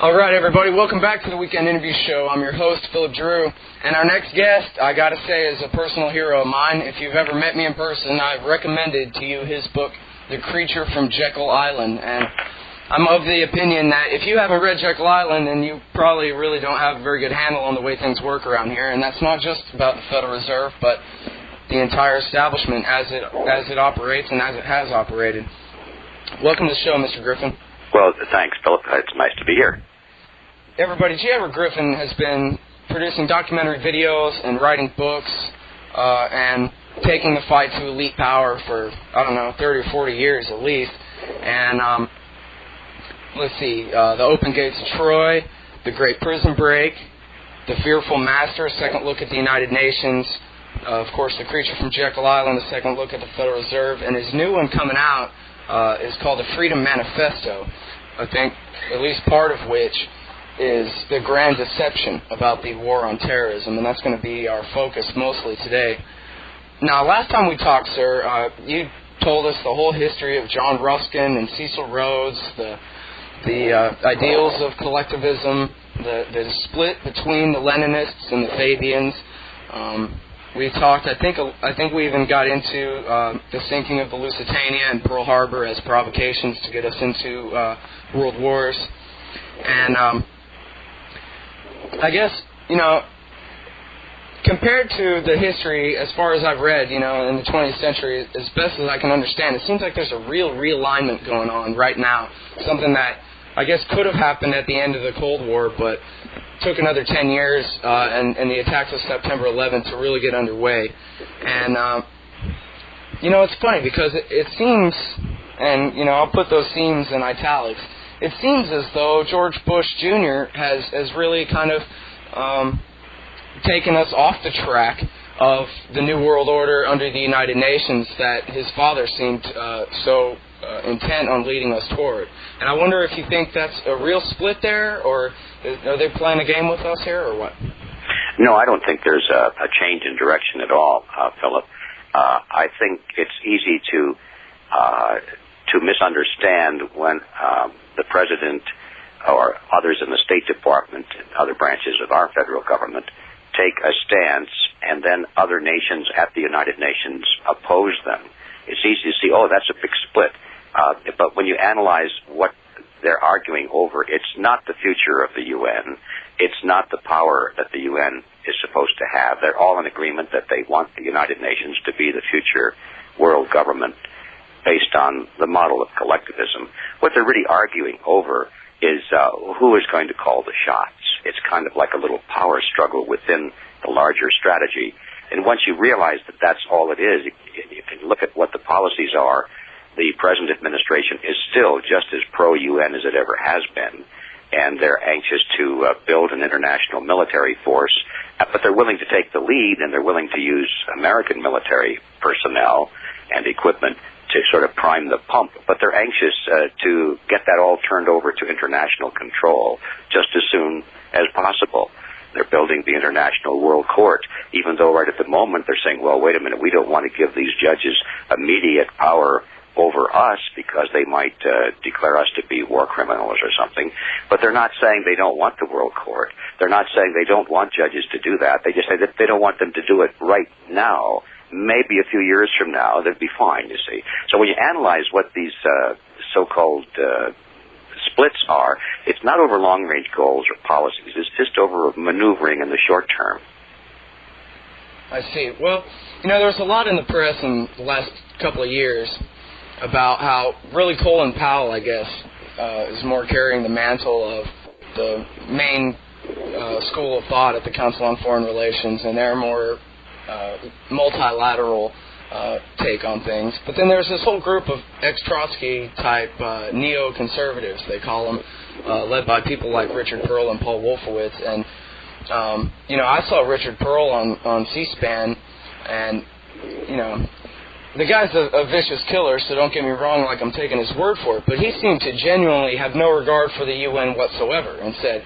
All right, everybody, welcome back to the Weekend Interview Show. I'm your host, Philip Drew, and our next guest, I got to say, is a personal hero of mine. If you've ever met me in person, I've recommended to you his book, The Creature from Jekyll Island, and I'm of the opinion that if you haven't read Jekyll Island, then you probably really don't have a very good handle on the way things work around here, and that's not just about the Federal Reserve, but the entire establishment as it operates and as it has operated. Welcome to the show, Mr. Griffin. Well, thanks, Philip. It's nice to be here. Everybody, J. Edward Griffin has been producing documentary videos and writing books and taking the fight to elite power for, 30 or 40 years at least. And let's see, The Open Gates of Troy, The Great Prison Break, The Fearful Master, a second look at the United Nations, of course, The Creature from Jekyll Island, a second look at the Federal Reserve, and his new one coming out is called the Freedom Manifesto, I think at least part of which is the grand deception about the war on terrorism, and that's going to be our focus mostly today. Now, last time we talked, sir, you told us the whole history of John Ruskin and Cecil Rhodes, the ideals of collectivism, the split between the Leninists and the Fabians. We talked, I think we even got into the sinking of the Lusitania and Pearl Harbor as provocations to get us into world wars. And I guess, compared to the history, as far as I've read, in the 20th century, as best as I can understand, it seems like there's a real realignment going on right now. Something that I guess could have happened at the end of the Cold War, but took another 10 years and the attacks of September 11th to really get underway. And, it's funny because it seems, and, I'll put those seems in italics, it seems as though George Bush Jr. has really kind of taken us off the track of the New World Order under the United Nations that his father seemed so intent on leading us toward. And I wonder if you think that's a real split there, or are they playing a game with us here, or what? No, I don't think there's a change in direction at all, Philip. I think it's easy to misunderstand when the President or others in the State Department and other branches of our federal government take a stance, and then other nations at the United Nations oppose them. It's easy to see, that's a big split. But when you analyze what they're arguing over, it's not the future of the UN. It's not the power that the UN is supposed to have. They're all in agreement that they want the United Nations to be the future world government based on the model of collectivism. What they're really arguing over is who is going to call the shots. It's kind of like a little power struggle within the larger strategy. And once you realize that that's all it is, you can look at what the policies are. The present administration is still just as pro-UN as it ever has been, and they're anxious to build an international military force, but they're willing to take the lead, and they're willing to use American military personnel and equipment to sort of prime the pump, but they're anxious to get that all turned over to international control just as soon as possible. They're building the International World Court, even though right at the moment they're saying, well, wait a minute, we don't want to give these judges immediate power over us because they might declare us to be war criminals or something. But they're not saying they don't want the World Court. They're not saying they don't want judges to do that. They just say that they don't want them to do it right now. Maybe a few years from now, they'd be fine, you see. So when you analyze what these so-called splits are, it's not over long-range goals or policies. It's just over maneuvering in the short term. I see. Well, there was a lot in the press in the last couple of years about how really Colin Powell, I guess, is more carrying the mantle of the main school of thought at the Council on Foreign Relations, and they're more multilateral take on things. But then there's this whole group of ex-Trotsky type neoconservatives, they call them, led by people like Richard Pearl and Paul Wolfowitz. And I saw Richard Pearl on C-SPAN, and the guy's a vicious killer, so don't get me wrong, like I'm taking his word for it, but he seemed to genuinely have no regard for the UN whatsoever, and said,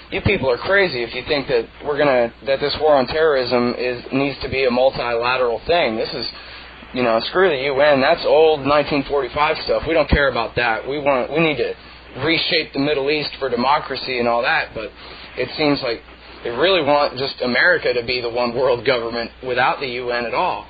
you people are crazy if you think that that this war on terrorism needs to be a multilateral thing. This is, screw the UN. That's old 1945 stuff. We don't care about that. We need to reshape the Middle East for democracy and all that, but it seems like they really want just America to be the one world government without the UN at all.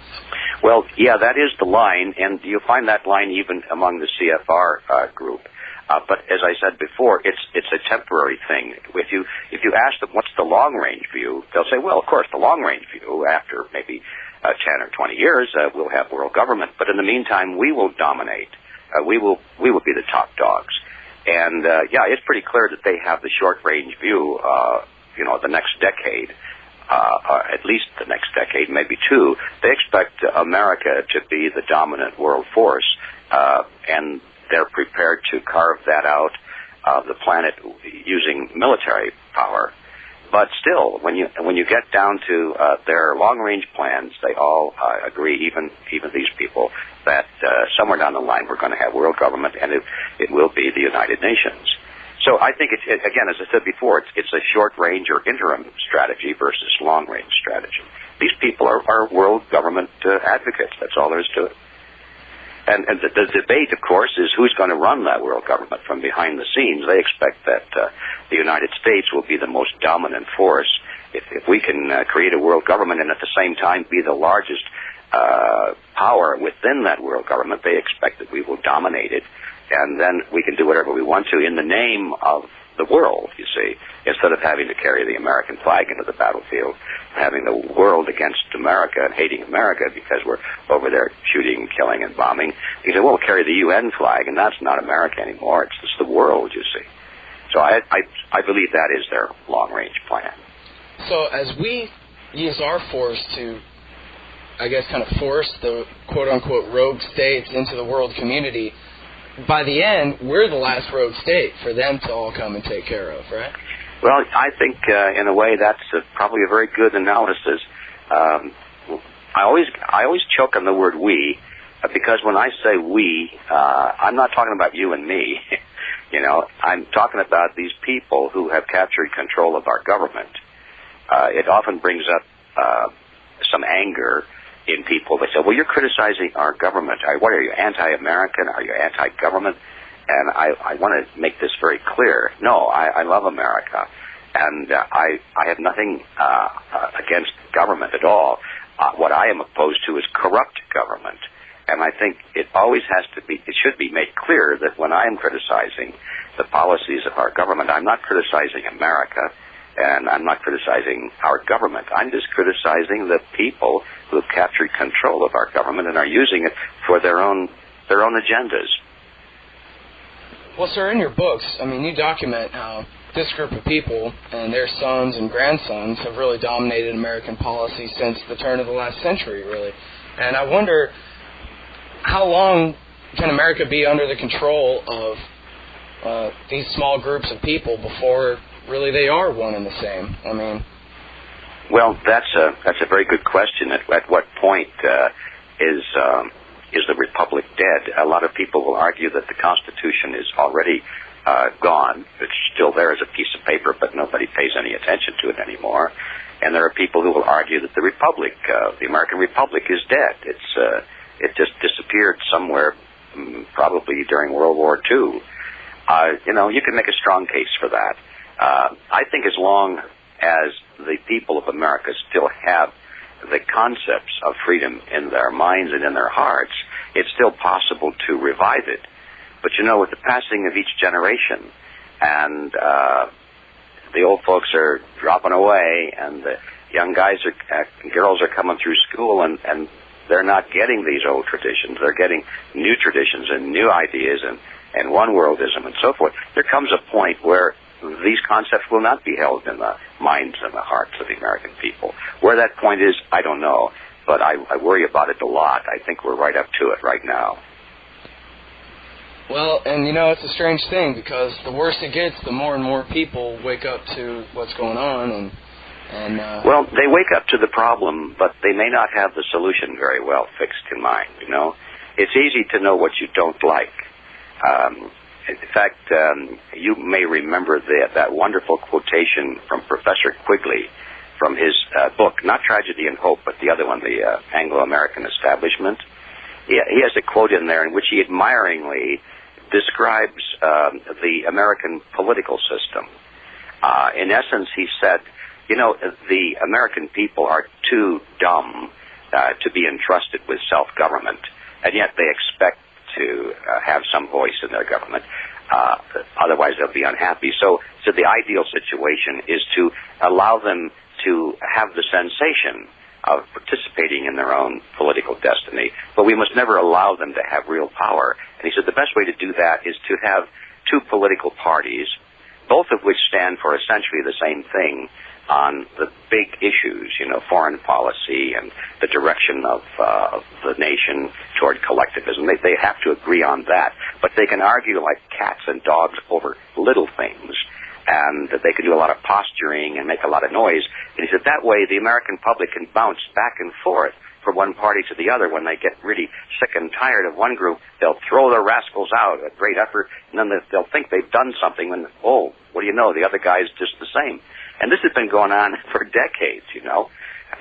Well, yeah, that is the line, and you find that line even among the CFR group. But as I said before, it's a temporary thing. If you ask them what's the long range view, they'll say, well, of course, the long range view after maybe 10 or 20 years we'll have world government, but in the meantime we will dominate. We will be the top dogs. And yeah, it's pretty clear that they have the short range view. The next decade, at least the next decade, maybe two. They expect America to be the dominant world force, and they're prepared to carve that out of the planet using military power. But still, when you get down to their long-range plans, they all agree, even these people, that somewhere down the line we're going to have world government, and it will be the United Nations. So I think again, as I said before, it's a short-range or interim strategy versus long-range strategy. These people are world government advocates. That's all there is to it. And the debate, of course, is who's going to run that world government from behind the scenes. They expect that the United States will be the most dominant force. If we can create a world government and at the same time be the largest power within that world government, they expect that we will dominate it. And then we can do whatever we want to in the name of the world, you see, instead of having to carry the American flag into the battlefield, having the world against America and hating America because we're over there shooting, killing, and bombing. You say, well, we'll carry the UN flag, and that's not America anymore. It's just the world, you see. So I believe that is their long-range plan. So as we use our force to, I guess, kind of force the quote-unquote rogue states into the world community, by the end, we're the last rogue state for them to all come and take care of, right? Well, I think in a way that's probably a very good analysis. I always choke on the word we, because when I say we, I'm not talking about you and me. I'm talking about these people who have captured control of our government. It often brings up some anger in people. They say, well, you're criticizing our government. What are you, anti-American? Are you anti-government? And I want to make this very clear. No, I love America, and I have nothing against government at all. What I am opposed to is corrupt government. And I think it should be made clear that when I am criticizing the policies of our government, I'm not criticizing America, and I'm not criticizing our government. I'm just criticizing the people who have captured control of our government and are using it for their own agendas. Well, sir, in your books, you document how this group of people and their sons and grandsons have really dominated American policy since the turn of the last century, really. And I wonder, how long can America be under the control of these small groups of people before really they are one and the same? Well, that's a very good question. At what point is the republic dead? A lot of people will argue that the Constitution is already gone. It's still there as a piece of paper, but nobody pays any attention to it anymore. And there are people who will argue that the republic, the American Republic, is dead. It just disappeared somewhere, probably during World War II. You can make a strong case for that. I think as long as the people of America still have the concepts of freedom in their minds and in their hearts, it's still possible to revive it. But with the passing of each generation, and the old folks are dropping away, and the young guys and girls are coming through school, and they're not getting these old traditions. They're getting new traditions and new ideas and one-worldism and so forth. There comes a point where these concepts will not be held in the minds and the hearts of the American people. Where that point is, I don't know, but I worry about it a lot. I think we're right up to it right now. Well, and it's a strange thing, because the worse it gets, the more and more people wake up to what's going on, Well, they wake up to the problem, but they may not have the solution very well fixed in mind, It's easy to know what you don't like. In fact, you may remember that wonderful quotation from Professor Quigley from his book, not Tragedy and Hope, but the other one, the Anglo-American Establishment. He has a quote in there in which he admiringly describes the American political system. In essence, he said, you know, the American people are too dumb to be entrusted with self-government, and yet they expect to have some voice in their government. Otherwise, they'll be unhappy. So the ideal situation is to allow them to have the sensation of participating in their own political destiny, but we must never allow them to have real power. And he said the best way to do that is to have two political parties, both of which stand for essentially the same thing on the big issues, you know, foreign policy and the direction of the nation toward collectivism. They have to agree on that, but they can argue like cats and dogs over little things, and they can do a lot of posturing and make a lot of noise. And he said that way the American public can bounce back and forth from one party to the other. When they get really sick and tired of one group, they'll throw their rascals out, a great effort, and then they'll think they've done something, and, oh, what do you know, the other guy's just the same. And this has been going on for decades, you know.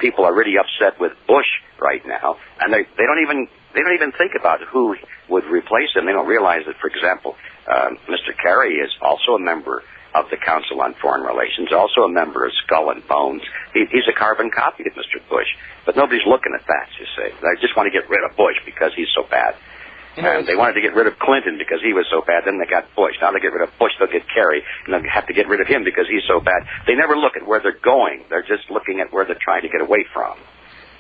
People are really upset with Bush right now, and they don't even think about who would replace him. They don't realize that, for example, Mr. Kerry is also a member of the Council on Foreign Relations, also a member of Skull and Bones. He's a carbon copy of Mr. Bush, but nobody's looking at that, you see. They just want to get rid of Bush because he's so bad. You know, and they wanted to get rid of Clinton because he was so bad. Then they got Bush. Now they get rid of Bush, they'll get Kerry, and they'll have to get rid of him because he's so bad. They never look at where they're going. They're just looking at where they're trying to get away from.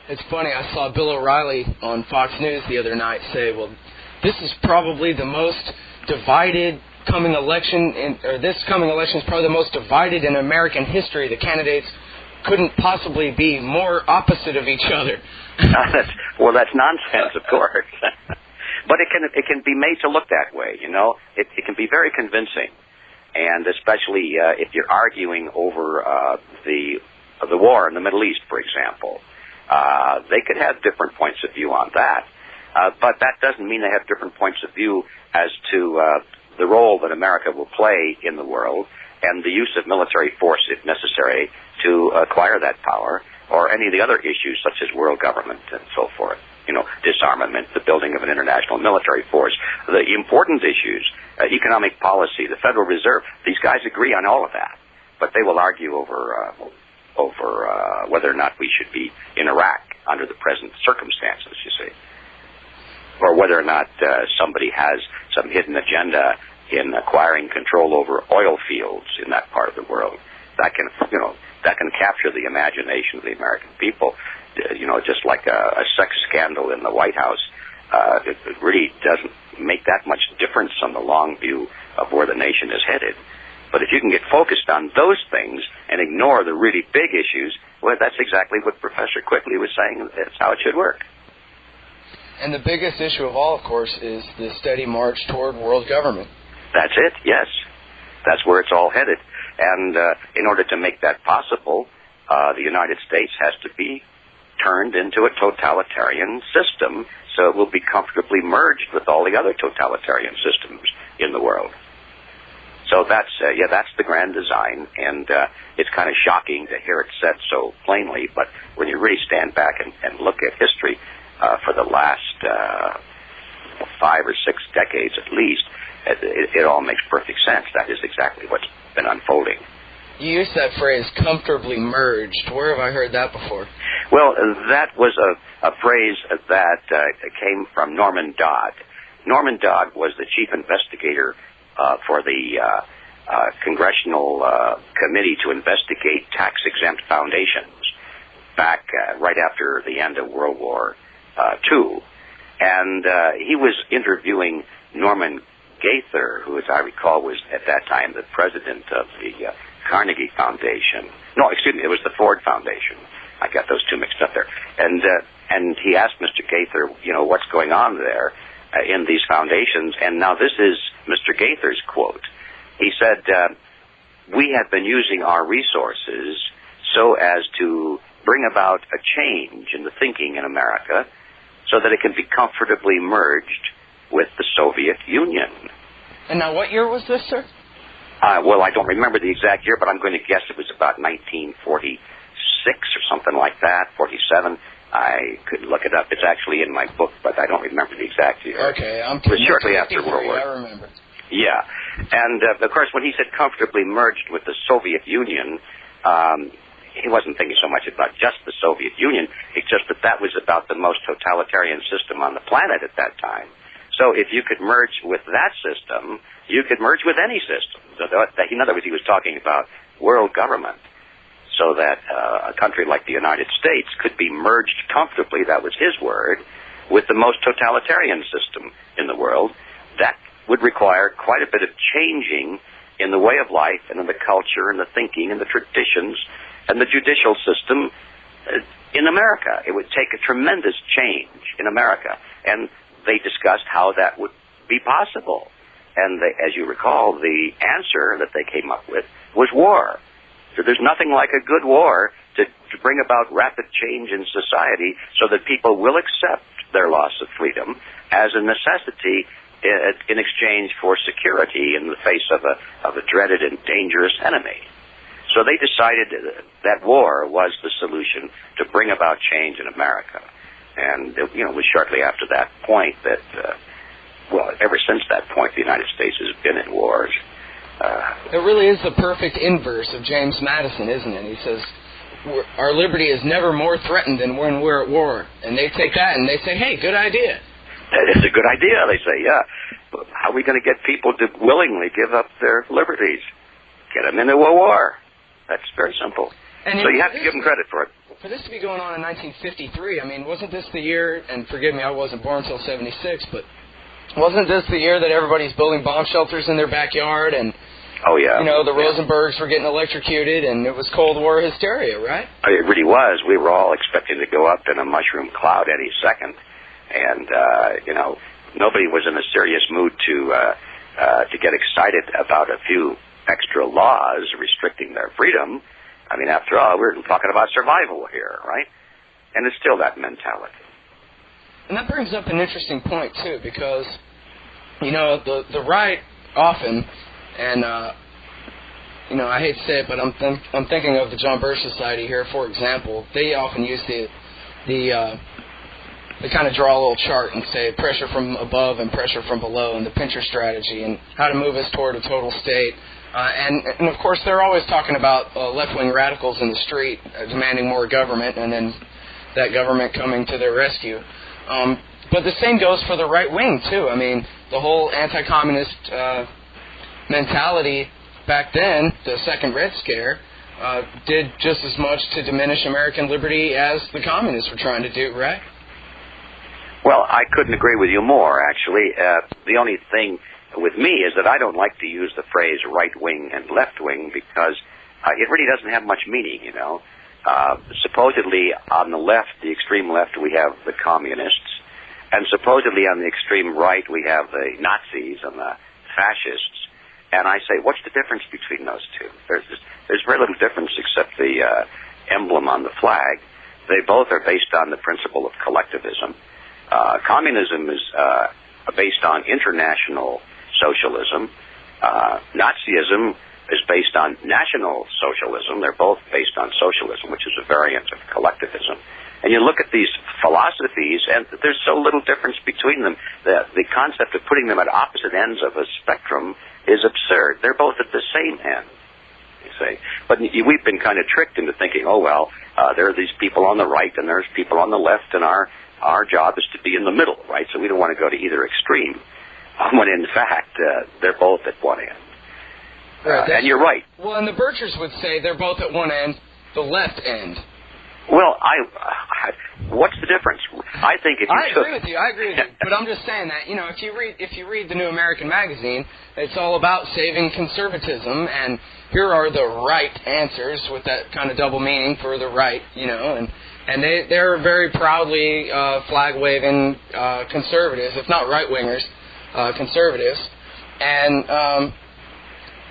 It's funny. I saw Bill O'Reilly on Fox News the other night say, well, this is probably the most divided coming election, this coming election is probably the most divided in American history. The candidates couldn't possibly be more opposite of each other. That's nonsense, of course. But it can be made to look that way, you know. It can be very convincing, and especially if you're arguing over the war in the Middle East, for example. They could have different points of view on that, but that doesn't mean they have different points of view as to the role that America will play in the world and the use of military force, if necessary, to acquire that power, or any of the other issues such as world government and so forth. You know, disarmament, the building of an international military force, the important issues, economic policy, the Federal Reserve. These guys agree on all of that, but they will argue over whether or not we should be in Iraq under the present circumstances, you see, or whether or not somebody has some hidden agenda in acquiring control over oil fields in that part of the world. That can capture the imagination of the American people. You know, just like a sex scandal in the White House, it really doesn't make that much difference on the long view of where the nation is headed. But if you can get focused on those things and ignore the really big issues, well, that's exactly what Professor Quigley was saying. That's how it should work. And the biggest issue of all, of course, is the steady march toward world government. That's it, yes. That's where it's all headed. And in order to make that possible, the United States has to be turned into a totalitarian system, so it will be comfortably merged with all the other totalitarian systems in the world. So that's the grand design, and it's kind of shocking to hear it said so plainly, but when you really stand back and look at history for the last 5 or 6 decades at least, it all makes perfect sense. That is exactly what's been unfolding. You used that phrase, comfortably merged. Where have I heard that before? Well, that was a phrase that came from Norman Dodd. Norman Dodd was the chief investigator for the Congressional Committee to investigate tax-exempt foundations back right after the end of World War II. And he was interviewing Norman Gaither, who, as I recall, was at that time the president of the Carnegie Foundation. No, excuse me, it was the Ford Foundation. I got those two mixed up there. And he asked Mr. Gaither, you know, what's going on there in these foundations. And now this is Mr. Gaither's quote. He said, we have been using our resources so as to bring about a change in the thinking in America so that it can be comfortably merged with the Soviet Union. And now what year was this, sir? Well, I don't remember the exact year, but I'm going to guess it was about 1946 or something like that, 47. I could look it up. It's actually in my book, but I don't remember the exact year. Okay, I'm it was shortly after World War. I remember. Yeah. And, of course, when he said comfortably merged with the Soviet Union, he wasn't thinking so much about just the Soviet Union. It's just that was about the most totalitarian system on the planet at that time. So if you could merge with that system, you could merge with any system. So in other words, he was talking about world government, so that a country like the United States could be merged comfortably, that was his word, with the most totalitarian system in the world. That would require quite a bit of changing in the way of life and in the culture and the thinking and the traditions and the judicial system in America. It would take a tremendous change in America. And they discussed how that would be possible. And as you recall, the answer that they came up with was war. So there's nothing like a good war to bring about rapid change in society so that people will accept their loss of freedom as a necessity in exchange for security in the face of a dreaded and dangerous enemy. So they decided that war was the solution to bring about change in America. And, it was shortly after that point that, ever since that point, the United States has been in wars. It really is the perfect inverse of James Madison, isn't it? He says, our liberty is never more threatened than when we're at war. And they take that and they say, hey, good idea. It's a good idea, they say, yeah. But how are we going to get people to willingly give up their liberties? Get them into a war. That's very simple. And so you have to give them credit for it. For this to be going on in 1953, I mean, wasn't this the year, and forgive me, I wasn't born until 76, but wasn't this the year that everybody's building bomb shelters in their backyard and, oh, yeah. The Rosenbergs were getting electrocuted and it was Cold War hysteria, right? It really was. We were all expecting to go up in a mushroom cloud any second. And, nobody was in a serious mood to get excited about a few extra laws restricting their freedom. I mean, after all, we're talking about survival here, right? And it's still that mentality. And that brings up an interesting point, too, because, the right often, and, I hate to say it, but I'm thinking of the John Birch Society here, for example. They often use they kind of draw a little chart and say pressure from above and pressure from below and the pincher strategy and how to move us toward a total state. And of course, they're always talking about left-wing radicals in the street demanding more government and then that government coming to their rescue. But the same goes for the right wing, too. I mean, the whole anti-communist mentality back then, the Second Red Scare, did just as much to diminish American liberty as the communists were trying to do, right? Well, I couldn't agree with you more, actually. The only thing with me is that I don't like to use the phrase right wing and left wing because it really doesn't have much meaning, Supposedly on the left, the extreme left, we have the communists, and supposedly on the extreme right, we have the Nazis and the fascists. And I say, what's the difference between those two? There's very little difference except the emblem on the flag. They both are based on the principle of collectivism. Communism is based on international socialism. Nazism is based on national socialism. They're both based on socialism, which is a variant of collectivism. And you look at these philosophies, and there's so little difference between them. The concept of putting them at opposite ends of a spectrum is absurd. They're both at the same end, you see. But we've been kind of tricked into thinking, there are these people on the right and there's people on the left, and our job is to be in the middle, right? So we don't want to go to either extreme, when in fact they're both at one end. Right, and you're right. Well, and the Birchers would say they're both at one end, the left end. Well, what's the difference? I think if you I agree with you. But I'm just saying that, if you read the New American Magazine, it's all about saving conservatism, and here are the right answers with that kind of double meaning for the right, and they're very proudly flag-waving conservatives, if not right-wingers, conservatives. And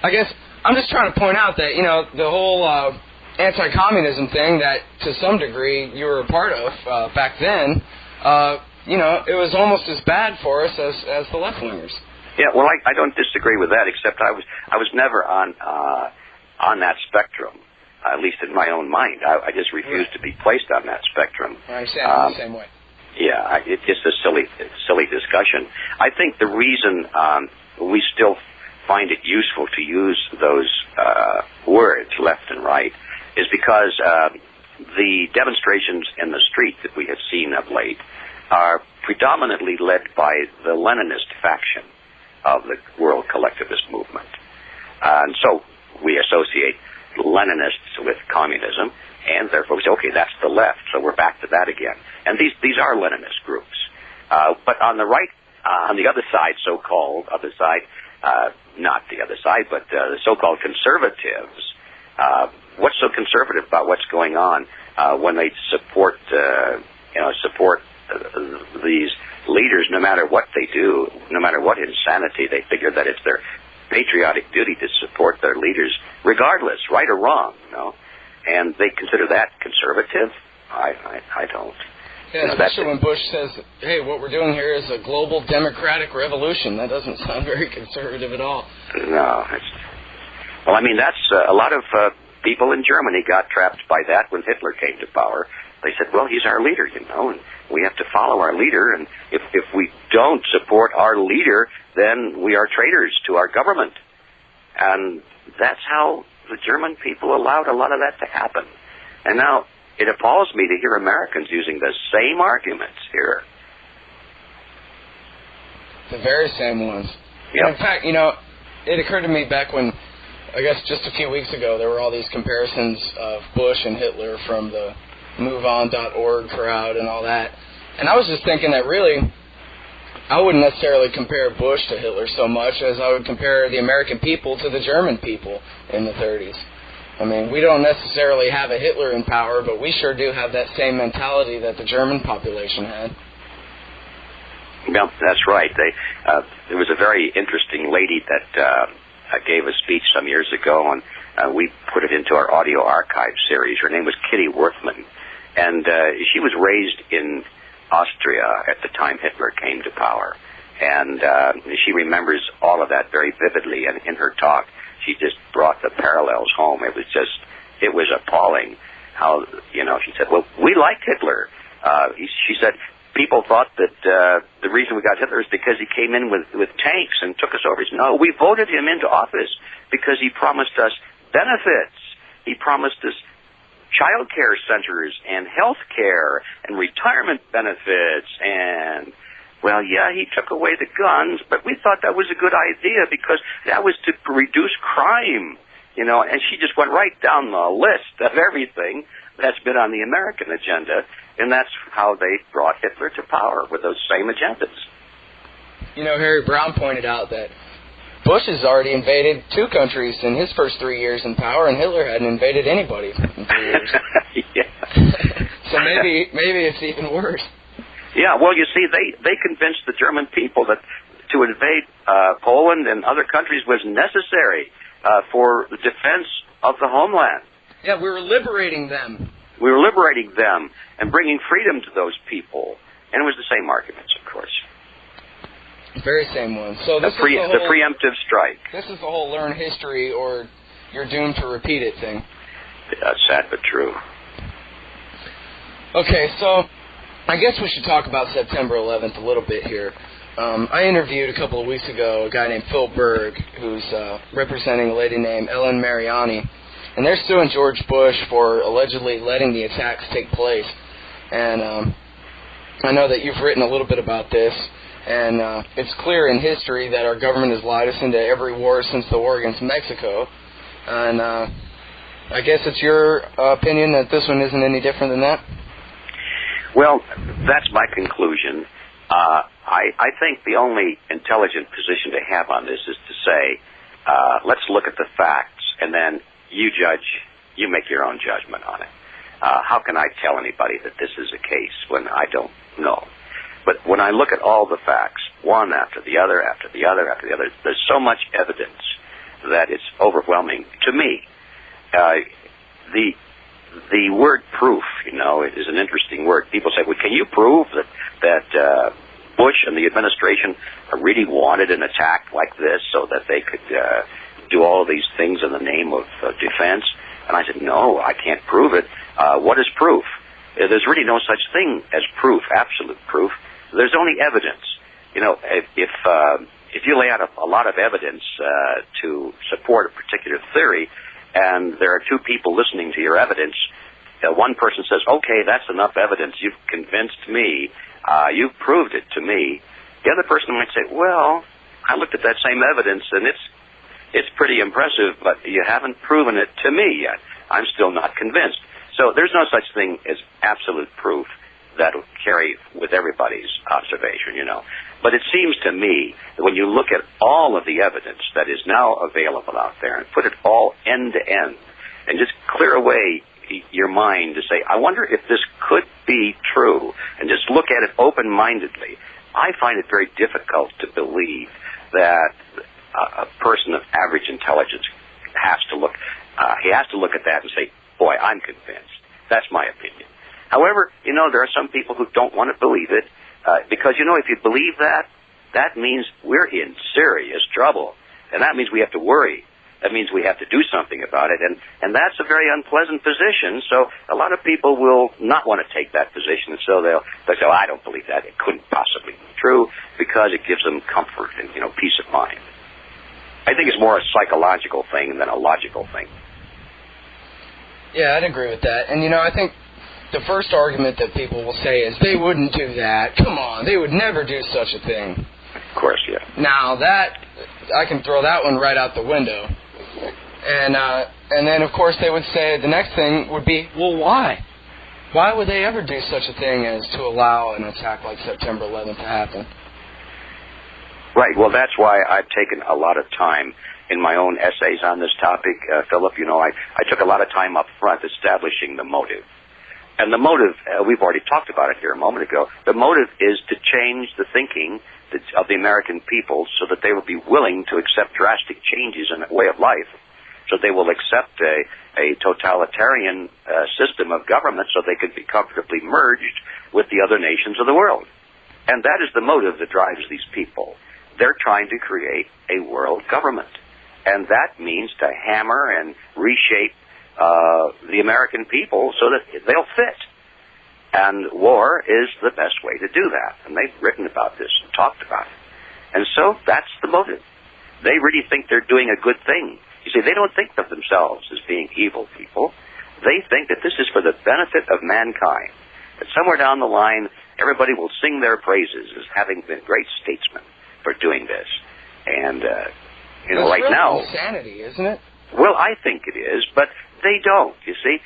I guess I'm just trying to point out that, the whole anti-communism thing that, to some degree, you were a part of back then, it was almost as bad for us as the left-wingers. Yeah, well, I don't disagree with that, except I was never on that spectrum, at least in my own mind. I just refused to be placed on that spectrum. I understand the same way. Yeah, it's just a silly discussion. I think the reason we still find it useful to use those words, left and right, is because the demonstrations in the street that we have seen of late are predominantly led by the Leninist faction of the world collectivist movement. And so we associate Leninists with communism, and therefore we say, okay, that's the left, so we're back to that again. And these are Leninist groups. But on the right, on the other side, so-called other side, not the other side, but the so-called conservatives, what's so conservative about what's going on when they support these leaders, no matter what they do, no matter what insanity? They figure that it's their patriotic duty to support their leaders, regardless, right or wrong, and they consider that conservative. I don't. Yeah, especially when Bush says, hey, what we're doing here is a global democratic revolution. That doesn't sound very conservative at all. No. Well, I mean, that's a lot of people in Germany got trapped by that when Hitler came to power. They said, well, he's our leader, and we have to follow our leader, and if we don't support our leader, then we are traitors to our government. And that's how the German people allowed a lot of that to happen. And now it appalls me to hear Americans using the same arguments here. The very same ones. Yep. In fact, it occurred to me back when, I guess just a few weeks ago, there were all these comparisons of Bush and Hitler from the MoveOn.org crowd and all that. And I was just thinking that really, I wouldn't necessarily compare Bush to Hitler so much as I would compare the American people to the German people in the 30s. I mean, we don't necessarily have a Hitler in power, but we sure do have that same mentality that the German population had. Well, that's right. There was a very interesting lady that gave a speech some years ago, and we put it into our audio archive series. Her name was Kitty Worthman, and she was raised in Austria at the time Hitler came to power, and she remembers all of that very vividly, and in her talk, she just brought the parallels home. It was appalling how, she said, well, we liked Hitler. She said, people thought that the reason we got Hitler is because he came in with tanks and took us over. No, we voted him into office because he promised us benefits. He promised us child care centers and health care and retirement benefits and, well, yeah, he took away the guns, but we thought that was a good idea because that was to reduce crime, and she just went right down the list of everything that's been on the American agenda, and that's how they brought Hitler to power, with those same agendas. Harry Brown pointed out that Bush has already invaded 2 countries in his first 3 years in power, and Hitler hadn't invaded anybody in 3 years. So maybe it's even worse. Yeah, well, you see, they convinced the German people that to invade Poland and other countries was necessary for the defense of the homeland. Yeah, we were liberating them. We were liberating them and bringing freedom to those people. And it was the same arguments, of course. Very same one. So this the preemptive strike. This is the whole learn history or you're doomed to repeat it thing. Yeah, sad but true. Okay, so I guess we should talk about September 11th a little bit here. I interviewed a couple of weeks ago a guy named Phil Berg, who's representing a lady named Ellen Mariani, and they're suing George Bush for allegedly letting the attacks take place. And I know that you've written a little bit about this, and it's clear in history that our government has lied us into every war since the war against Mexico. And I guess it's your opinion that this one isn't any different than that? Well, that's my conclusion. I think the only intelligent position to have on this is to say, let's look at the facts, and then you make your own judgment on it. How can I tell anybody that this is a case when I don't know? But when I look at all the facts, one after the other, after the other, after the other, there's so much evidence that it's overwhelming. To me, the word proof, is an interesting word. People say, well, can you prove that Bush and the administration really wanted an attack like this so that they could do all of these things in the name of defense? And I said, no, I can't prove it. What is proof? There's really no such thing as proof, absolute proof. There's only evidence. If if you lay out a lot of evidence to support a particular theory, and there are two people listening to your evidence, one person says, okay, that's enough evidence. You've convinced me. You've proved it to me. The other person might say, well, I looked at that same evidence, and it's pretty impressive, but you haven't proven it to me yet. I'm still not convinced. So there's no such thing as absolute proof that will carry with everybody's observation, you know. But it seems to me that when you look at all of the evidence that is now available out there and put it all end to end and just clear away your mind to say, I wonder if this could be true, and just look at it open-mindedly, I find it very difficult to believe that a person of average intelligence has to look at that and say, boy, I'm convinced. That's my opinion. However, you know, there are some people who don't want to believe it, because, you know, if you believe that, that means we're in serious trouble. And that means we have to worry. That means we have to do something about it. And that's a very unpleasant position. So a lot of people will not want to take that position. And so they'll say, oh, I don't believe that. It couldn't possibly be true, because it gives them comfort and, you know, peace of mind. I think it's more a psychological thing than a logical thing. Yeah, I'd agree with that. And, you know, I think the first argument that people will say is they wouldn't do that. Come on, they would never do such a thing. Of course, yeah. Now, that, I can throw that one right out the window. And then, of course, they would say the next thing would be, well, why? Why would they ever do such a thing as to allow an attack like September 11th to happen? Right. Well, that's why I've taken a lot of time in my own essays on this topic, Philip. You know, I took a lot of time up front establishing the motive. And the motive, we've already talked about it here a moment ago, the motive is to change the thinking of the American people so that they will be willing to accept drastic changes in the way of life. So they will accept a totalitarian system of government so they could be comfortably merged with the other nations of the world. And that is the motive that drives these people. They're trying to create a world government. And that means to hammer and reshape the American people so that they'll fit. And war is the best way to do that. And they've written about this and talked about it. And so that's the motive. They really think they're doing a good thing. You see, they don't think of themselves as being evil people. They think that this is for the benefit of mankind. That somewhere down the line, everybody will sing their praises as having been great statesmen for doing this. And, you know, right really now... insanity, isn't it? Well, I think it is, but they don't, you see.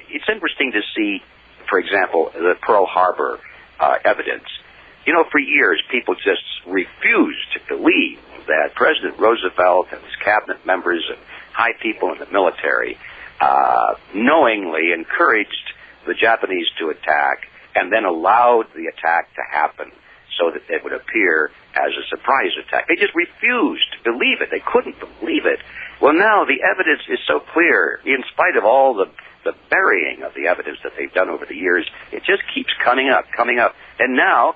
It's interesting to see, for example, the Pearl Harbor evidence. You know, for years, people just refused to believe that President Roosevelt and his cabinet members and high people in the military knowingly encouraged the Japanese to attack and then allowed the attack to happen so that it would appear as a surprise attack. They just refused to believe it. They couldn't believe it. Well, now the evidence is so clear, in spite of all the burying of the evidence that they've done over the years, it just keeps coming up. And now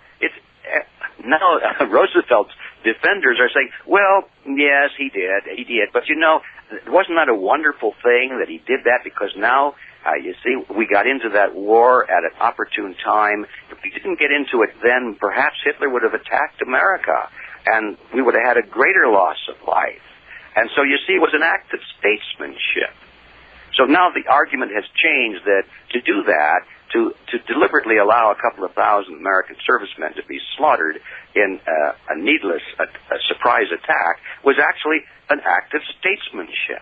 Roosevelt's defenders are saying, well, yes, he did. But, you know, wasn't that a wonderful thing that he did that? Because now, you see, we got into that war at an opportune time. If we didn't get into it then, perhaps Hitler would have attacked America, and we would have had a greater loss of life. And so, you see, it was an act of statesmanship. So now the argument has changed that to do that, to deliberately allow a couple of thousand American servicemen to be slaughtered in a needless surprise attack was actually an act of statesmanship.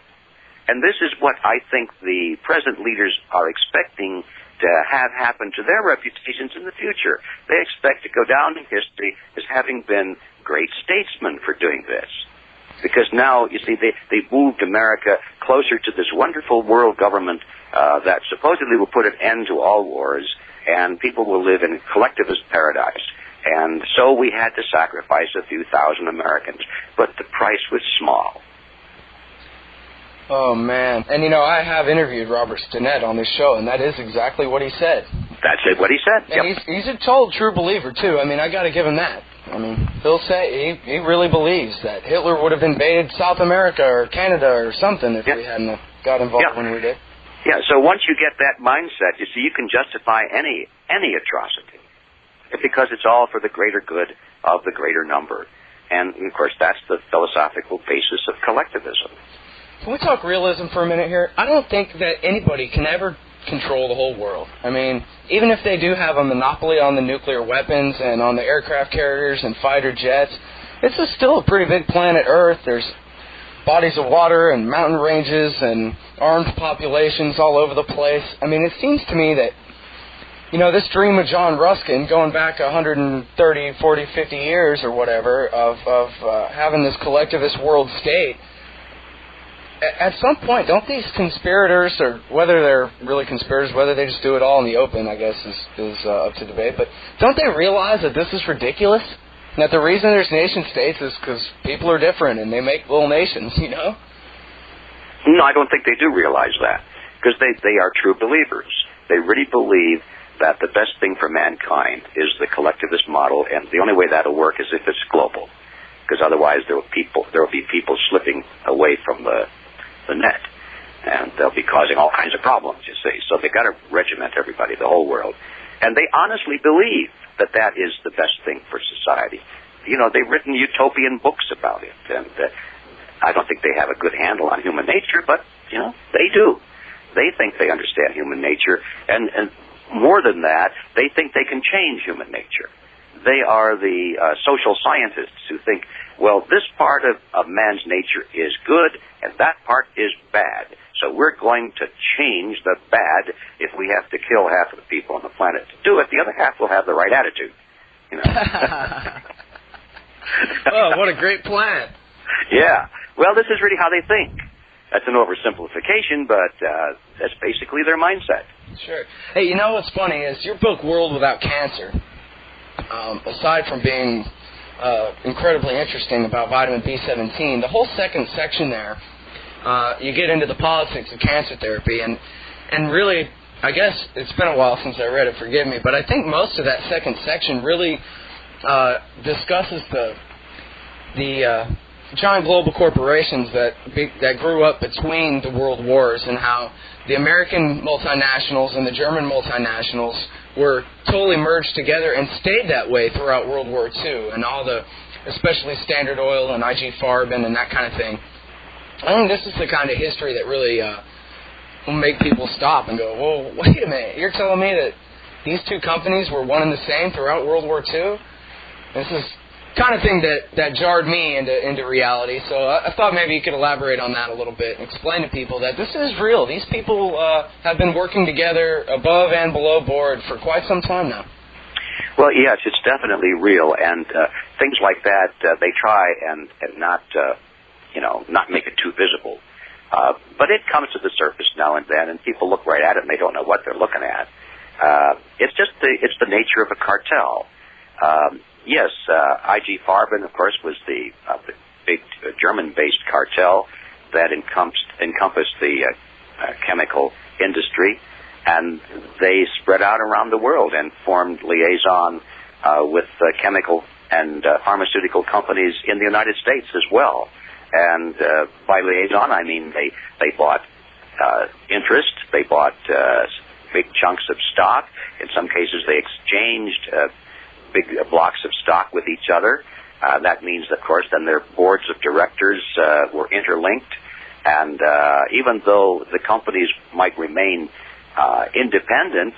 And this is what I think the present leaders are expecting to have happen to their reputations in the future. They expect to go down in history as having been great statesmen for doing this. Because now, you see, they moved America closer to this wonderful world government that supposedly will put an end to all wars, and people will live in collectivist paradise. And so we had to sacrifice a few thousand Americans, but the price was small. Oh, man. And, you know, I have interviewed Robert Stinnett on this show, and that is exactly what he said. That's it, what he said. And yep. he's a total true believer, too. I mean, I got to give him that. I mean, he'll say he really believes that Hitler would have invaded South America or Canada or something if we hadn't got involved when we did. Yeah, so once you get that mindset, you see, you can justify any atrocity because it's all for the greater good of the greater number. And, of course, that's the philosophical basis of collectivism. Can we talk realism for a minute here? I don't think that anybody can ever control the whole world. I mean, even if they do have a monopoly on the nuclear weapons and on the aircraft carriers and fighter jets, this is still a pretty big planet Earth. There's bodies of water and mountain ranges and armed populations all over the place. I mean, it seems to me that, you know, this dream of John Ruskin, going back 130, 40, 50 years or whatever, of having this collectivist world state, at some point, don't these conspirators, or whether they're really conspirators, whether they just do it all in the open, I guess, is up to debate, but don't they realize that this is ridiculous? And that the reason there's nation-states is because people are different and they make little nations, you know? No, I don't think they do realize that, because they are true believers. They really believe that the best thing for mankind is the collectivist model, and the only way that'll work is if it's global, because otherwise there will be people slipping away from the net, and they'll be causing all kinds of problems, you see. So they've got to regiment everybody, the whole world. And they honestly believe that that is the best thing for society. You know, they've written utopian books about it, and I don't think they have a good handle on human nature, but, you know, they do. They think they understand human nature, and more than that, they think they can change human nature. They are the social scientists who think, well, this part of man's nature is good, and that part is bad. So we're going to change the bad. If we have to kill half of the people on the planet to do it, the other half will have the right attitude. You know? Oh, what a great plan. Yeah. Well, this is really how they think. That's an oversimplification, but that's basically their mindset. Sure. Hey, you know what's funny is your book, World Without Cancer, aside from being incredibly interesting about vitamin B17, the whole second section there, you get into the politics of cancer therapy, and really, I guess it's been a while since I read it, forgive me, but I think most of that second section really discusses the giant global corporations that grew up between the world wars, and how the American multinationals and the German multinationals were totally merged together and stayed that way throughout World War II, and all the, especially Standard Oil and IG Farben and that kind of thing. I think this is the kind of history that really will make people stop and go, whoa, wait a minute, you're telling me that these two companies were one and the same throughout World War II? This is kind of thing that jarred me into reality, so I thought maybe you could elaborate on that a little bit and explain to people that this is real. These people have been working together above and below board for quite some time now. Well, yes, it's definitely real, and things like that, they try and not, not make it too visible. But it comes to the surface now and then, and people look right at it and they don't know what they're looking at. It's the nature of a cartel. Yes, IG Farben, of course, was the big German-based cartel that encompassed the chemical industry, and they spread out around the world and formed liaison with chemical and pharmaceutical companies in the United States as well. And by liaison, I mean they bought interest, they bought big chunks of stock. In some cases, they exchanged big blocks of stock with each other. That means, of course, then their boards of directors were interlinked, and even though the companies might remain independent,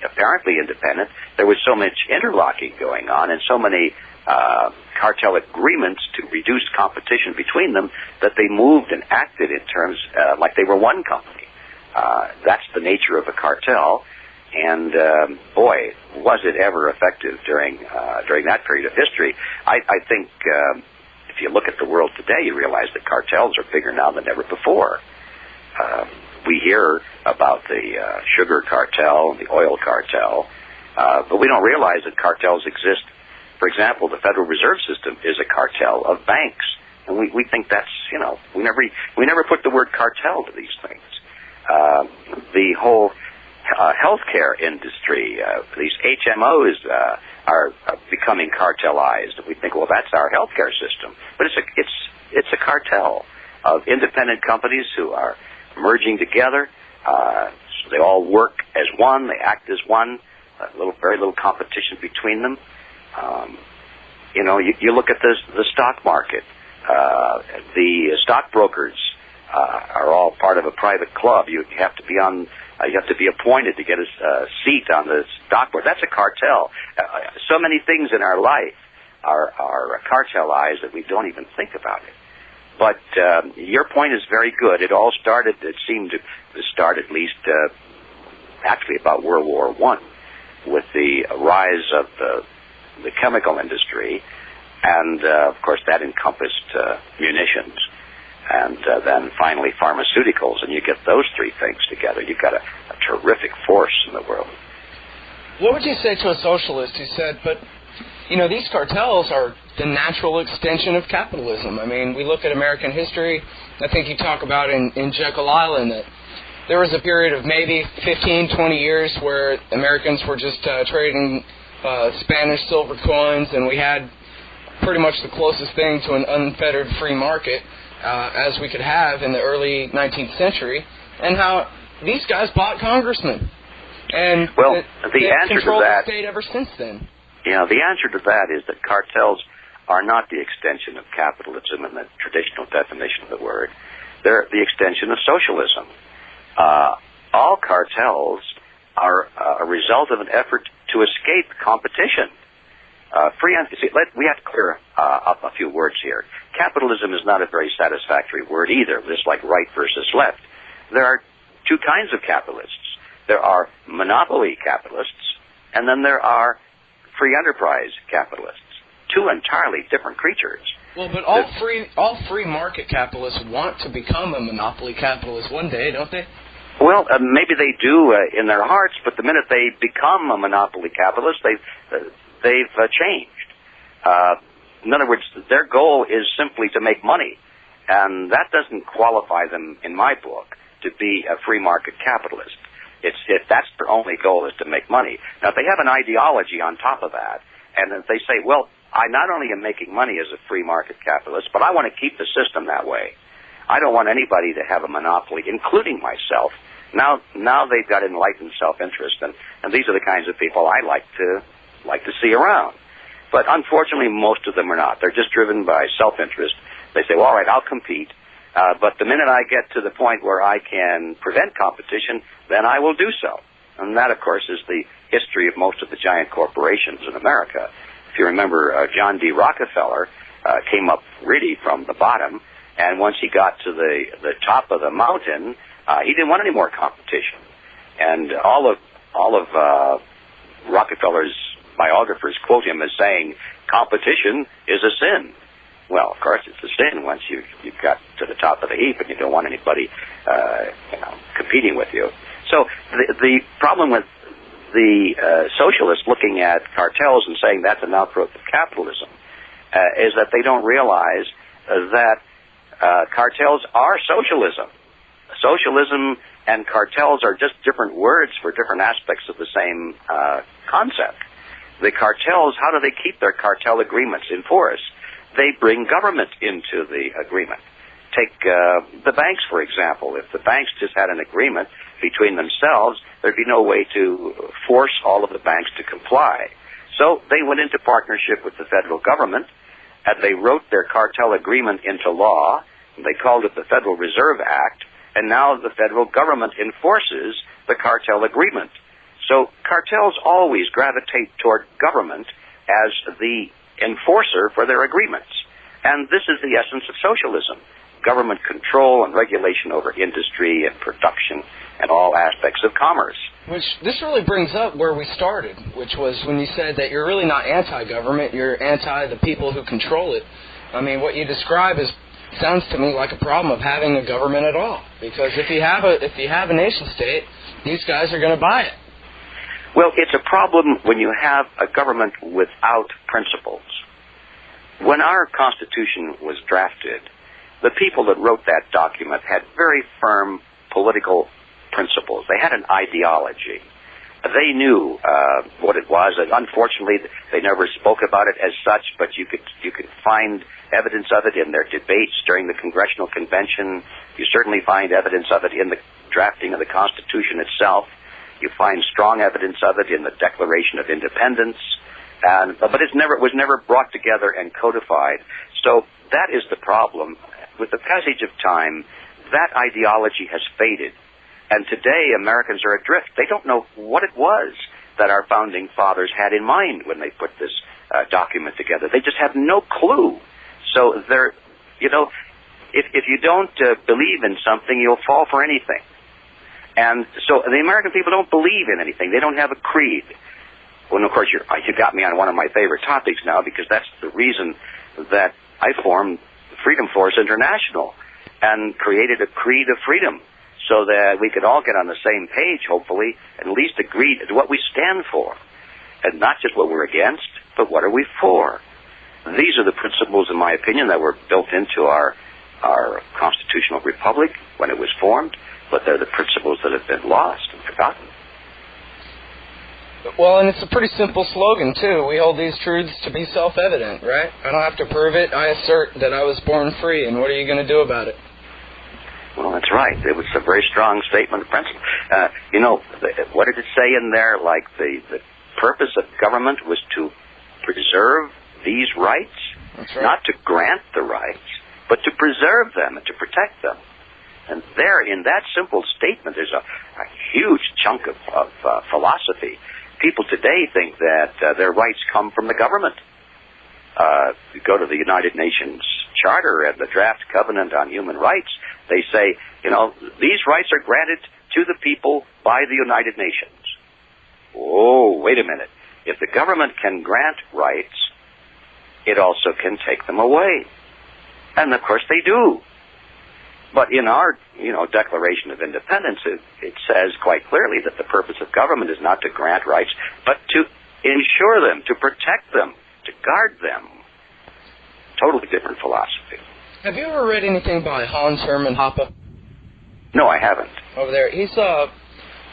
apparently independent, there was so much interlocking going on and so many cartel agreements to reduce competition between them that they moved and acted in terms like they were one company. That's the nature of a cartel. And boy, was it ever effective during that period of history. I think if you look at the world today, you realize that cartels are bigger now than ever before. We hear about the sugar cartel and the oil cartel, but we don't realize that cartels exist. For example, the Federal Reserve System is a cartel of banks, and we think that's, we never put the word cartel to these things. The whole healthcare industry, these HMOs are becoming cartelized. We think, well, that's our healthcare system, but it's a cartel of independent companies who are merging together. So they all work as one, they act as one. Very little competition between them. You look at the stock market. The stockbrokers are all part of a private club. You have to be appointed to get a seat on the stock board. That's a cartel. So many things in our life are cartelized that we don't even think about it. But your point is very good. It all started, it seemed to start at least actually about World War I with the rise of the chemical industry, and of course that encompassed munitions, and then finally pharmaceuticals, and you get those three things together, you've got a terrific force in the world. What would you say to a socialist who said, but these cartels are the natural extension of capitalism? I mean, we look at American history. I think you talk about in Jekyll Island that there was a period of maybe 15, 20 years where Americans were just trading Spanish silver coins, and we had pretty much the closest thing to an unfettered free market as we could have in the early 19th century, and how these guys bought congressmen. And the answer to that, the state ever since then. The answer to that is that cartels are not the extension of capitalism in the traditional definition of the word. They're the extension of socialism. All cartels are a result of an effort to escape competition. We have to clear up a few words here. Capitalism is not a very satisfactory word either, just like right versus left. There are two kinds of capitalists. There are monopoly capitalists, and then there are free enterprise capitalists. Two entirely different creatures. Well, but all free market capitalists want to become a monopoly capitalist one day, don't they? Well, maybe they do in their hearts, but the minute they become a monopoly capitalist, they've changed. In other words, their goal is simply to make money, and that doesn't qualify them, in my book, to be a free market capitalist. If that's their only goal is to make money. Now, if they have an ideology on top of that, and if they say, well, I not only am making money as a free market capitalist, but I want to keep the system that way. I don't want anybody to have a monopoly, including myself. Now they've got enlightened self-interest, and these are the kinds of people I like to see around. But unfortunately, most of them are not. They're just driven by self-interest. They say, well, all right, I'll compete. But the minute I get to the point where I can prevent competition, then I will do so. And that, of course, is the history of most of the giant corporations in America. If you remember, John D. Rockefeller came up really from the bottom, and once he got to the top of the mountain, he didn't want any more competition. And all of Rockefeller's biographers quote him as saying, competition is a sin. Well, of course, it's a sin once you've got to the top of the heap and you don't want anybody, competing with you. So the problem with the socialists looking at cartels and saying that's an outgrowth of capitalism is that they don't realize that cartels are socialism. Socialism and cartels are just different words for different aspects of the same concept. The cartels, how do they keep their cartel agreements in force? They bring government into the agreement. Take the banks, for example. If the banks just had an agreement between themselves, there'd be no way to force all of the banks to comply. So they went into partnership with the federal government, and they wrote their cartel agreement into law. They called it the Federal Reserve Act, and now the federal government enforces the cartel agreement. So cartels always gravitate toward government as the enforcer for their agreements. And this is the essence of socialism. Government control and regulation over industry and production and all aspects of commerce. Which, this really brings up where we started, which was when you said that you're really not anti-government, you're anti the people who control it. I mean, what you describe sounds to me like a problem of having a government at all. Because if you have a nation state, these guys are going to buy it. Well, it's a problem when you have a government without principles. When our Constitution was drafted, the people that wrote that document had very firm political principles. They had an ideology. They knew what it was. And unfortunately, they never spoke about it as such, but you could find evidence of it in their debates during the Congressional Convention. You certainly find evidence of it in the drafting of the Constitution itself. You find strong evidence of it in the Declaration of Independence. But it was never brought together and codified. So that is the problem. With the passage of time, that ideology has faded. And today, Americans are adrift. They don't know what it was that our founding fathers had in mind when they put this document together. They just have no clue. So they're, if you don't believe in something, you'll fall for anything. And so the American people don't believe in anything. They don't have a creed. Well, of course, you got me on one of my favorite topics now, because that's the reason that I formed Freedom Force International and created a creed of freedom, so that we could all get on the same page, hopefully, and at least agree to what we stand for. And not just what we're against, but what are we for. And these are the principles, in my opinion, that were built into our constitutional republic when it was formed, but they're the principles that have been lost and forgotten. Well, and it's a pretty simple slogan, too. We hold these truths to be self-evident, right? I don't have to prove it. I assert that I was born free, and what are you going to do about it? Well, that's right. It was a very strong statement of principle. What did it say in there? Like the purpose of government was to preserve these rights, that's right. Not to grant the rights, but to preserve them and to protect them. And there, in that simple statement, there's a huge chunk of philosophy. People today think that their rights come from the government. You go to the United Nations Charter and the Draft Covenant on Human Rights, they say, these rights are granted to the people by the United Nations. Oh, wait a minute. If the government can grant rights, it also can take them away. And, of course, they do. But in our, Declaration of Independence, it says quite clearly that the purpose of government is not to grant rights, but to ensure them, to protect them, to guard them. Totally different philosophy. Have you ever read anything by Hans Hermann Hoppe? No, I haven't. Over there. He's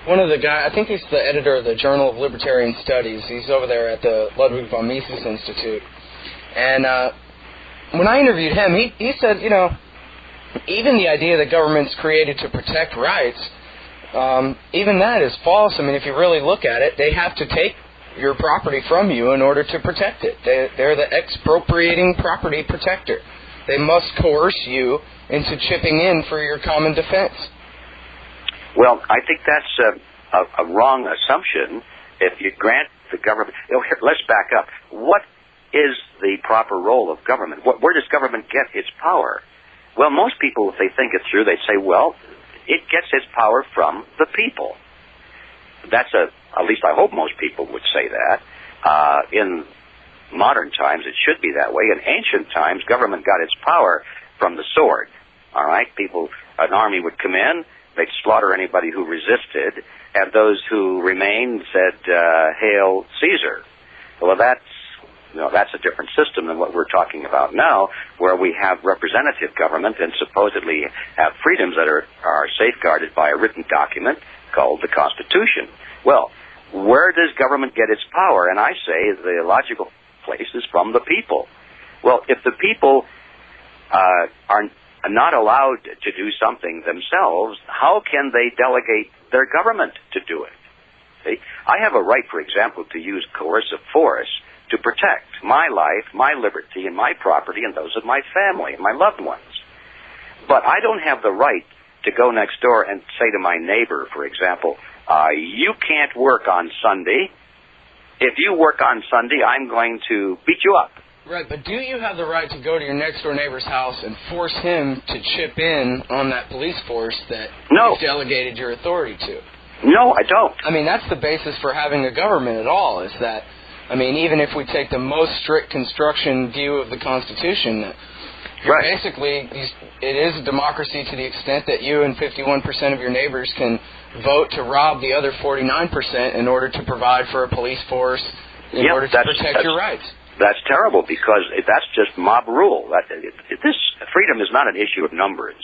one of the guys, I think he's the editor of the Journal of Libertarian Studies. He's over there at the Ludwig von Mises Institute. And when I interviewed him, he said, even the idea that government's created to protect rights, even that is false. I mean, if you really look at it, they have to take your property from you in order to protect it. They're the expropriating property protector. They must coerce you into chipping in for your common defense. Well, I think that's a wrong assumption. If you grant the government... let's back up. What is the proper role of government? Where does government get its power? Well, most people, if they think it through, they'd say, well, it gets its power from the people. At least I hope most people would say that. In modern times, it should be that way. In ancient times, government got its power from the sword. All right? An army would come in, they'd slaughter anybody who resisted, and those who remained said, "Hail Caesar." Well, that's a different system than what we're talking about now, where we have representative government and supposedly have freedoms that are safeguarded by a written document called the Constitution. Well, where does government get its power? And I say the logical place is from the people. Well, if the people are not allowed to do something themselves, how can they delegate their government to do it? See? I have a right, for example, to use coercive force to protect my life, my liberty, and my property, and those of my family, my loved ones. But I don't have the right to go next door and say to my neighbor, for example, you can't work on Sunday. If you work on Sunday, I'm going to beat you up. Right, but do you have the right to go to your next-door neighbor's house and force him to chip in on that police force that you've delegated your authority to? No, I don't. I mean, that's the basis for having a government at all, is that, I mean, even if we take the most strict construction view of the Constitution, basically, it is a democracy to the extent that you and 51% of your neighbors can vote to rob the other 49% in order to provide for a police force in order to protect your rights. That's terrible, because that's just mob rule. This freedom is not an issue of numbers.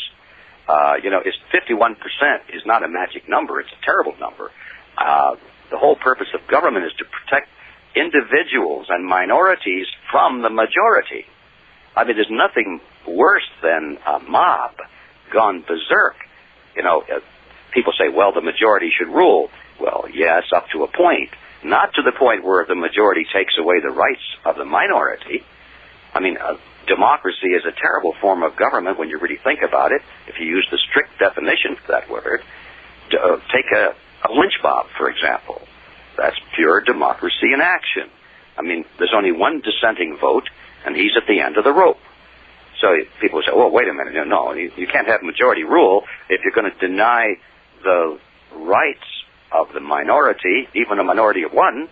It's 51% is not a magic number. It's a terrible number. The whole purpose of government is to protect individuals and minorities from the majority. I mean, there's nothing worse than a mob gone berserk. People say, well, the majority should rule. Well, yes, up to a point. not to the point where the majority takes away the rights of the minority. I mean, democracy is a terrible form of government when you really think about it. If you use the strict definition for that word, take a lynch mob, for example. That's pure democracy in action. I mean, there's only one dissenting vote, and he's at the end of the rope. So people say, well, wait a minute. No, you can't have majority rule if you're going to deny the rights of the minority, even a minority of one.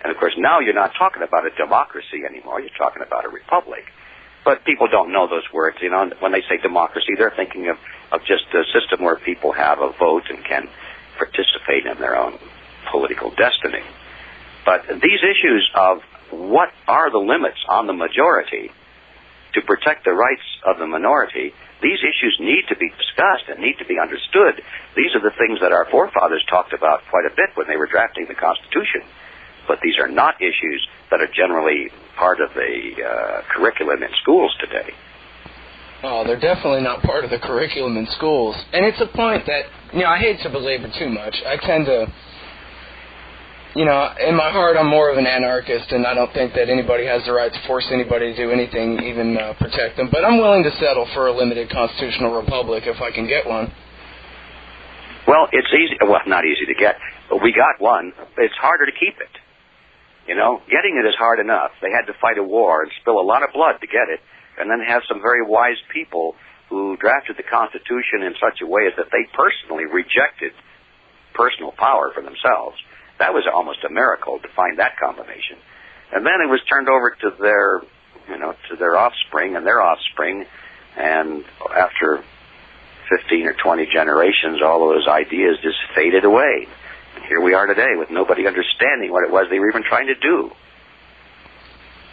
And, of course, now you're not talking about a democracy anymore. You're talking about a republic. But people don't know those words. You know, when they say democracy, they're thinking of just a system where people have a vote and can participate in their own political destiny. But these issues of what are the limits on the majority to protect the rights of the minority, these issues need to be discussed and need to be understood. These are the things that our forefathers talked about quite a bit when they were drafting the Constitution. But these are not issues that are generally part of the curriculum in schools today. Oh, they're definitely not part of the curriculum in schools. And it's a point that, I hate to belabor too much. I tend to, in my heart, I'm more of an anarchist, and I don't think that anybody has the right to force anybody to do anything, even protect them. But I'm willing to settle for a limited constitutional republic if I can get one. Well, it's easy. Well, not easy to get. But we got one. It's harder to keep it. Getting it is hard enough. They had to fight a war and spill a lot of blood to get it, and then have some very wise people who drafted the Constitution in such a way as that they personally rejected personal power for themselves. That was almost a miracle to find that combination. And then it was turned over to their offspring and their offspring, and after 15 or 20 generations, all of those ideas just faded away. And here we are today with nobody understanding what it was they were even trying to do.